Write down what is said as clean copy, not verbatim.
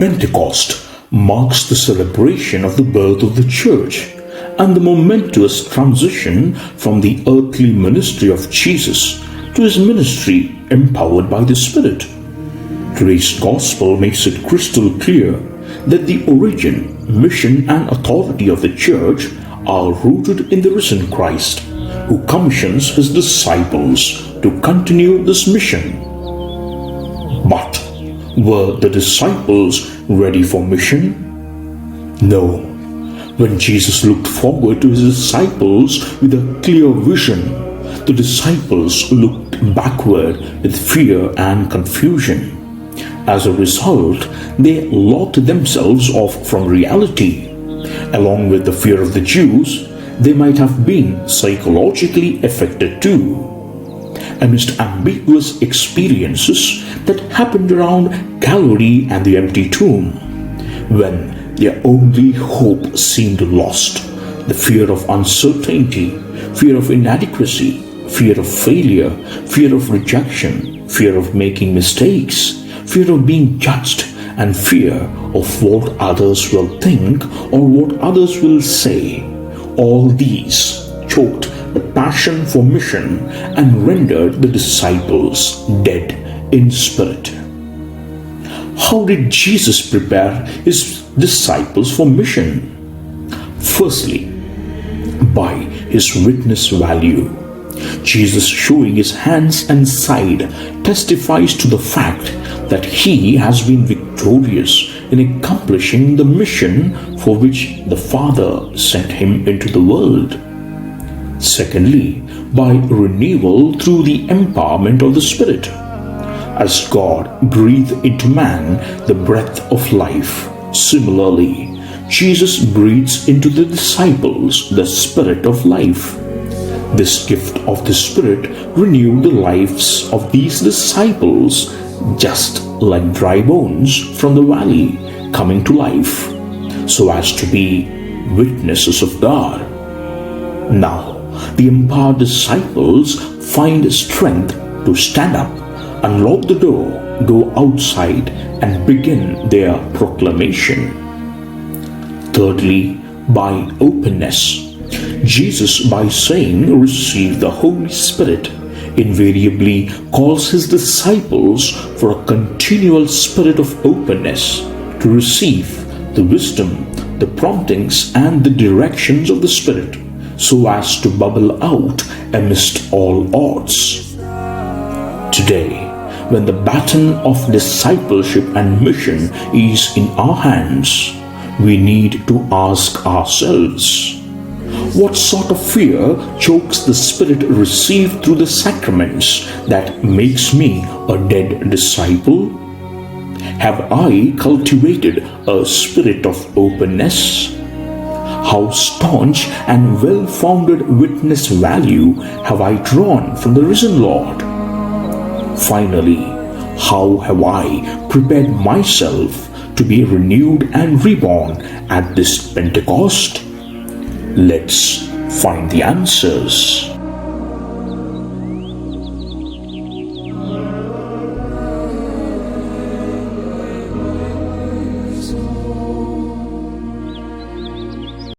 Pentecost marks the celebration of the birth of the Church and the momentous transition from the earthly ministry of Jesus to his ministry empowered by the Spirit. Today's Gospel makes it crystal clear that the origin, mission, and authority of the Church are rooted in the risen Christ, who commissions his disciples to continue this mission. But were the disciples ready for mission? No. When Jesus looked forward to his disciples with a clear vision, the disciples looked backward with fear and confusion. As a result, they locked themselves off from reality. Along with the fear of the Jews, they might have been psychologically affected too. Amidst ambiguous experiences that happened around Calvary and the empty tomb, when their only hope seemed lost, the fear of uncertainty, fear of inadequacy, fear of failure, fear of rejection, fear of making mistakes, fear of being judged, and fear of what others will think or what others will say, all these choked the passion for mission and rendered the disciples dead in spirit. How did Jesus prepare his disciples for mission? Firstly, by his witness value. Jesus, showing his hands and side, testifies to the fact that he has been victorious in accomplishing the mission for which the Father sent him into the world. Secondly, by renewal through the empowerment of the Spirit. As God breathed into man the breath of life, similarly, Jesus breathes into the disciples the Spirit of life. This gift of the Spirit renewed the lives of these disciples, just like dry bones from the valley coming to life, so as to be witnesses of God. Now, the empowered disciples find strength to stand up, unlock the door, go outside, and begin their proclamation. Thirdly, by openness. Jesus, by saying, "Receive the Holy Spirit," invariably calls his disciples for a continual spirit of openness to receive the wisdom, the promptings, and the directions of the Spirit, so as to bubble out amidst all odds. Today, when the baton of discipleship and mission is in our hands, we need to ask ourselves, what sort of fear chokes the Spirit received through the sacraments that makes me a dead disciple? Have I cultivated a spirit of openness? How staunch and well-founded witness value have I drawn from the risen Lord? Finally, how have I prepared myself to be renewed and reborn at this Pentecost? Let's find the answers.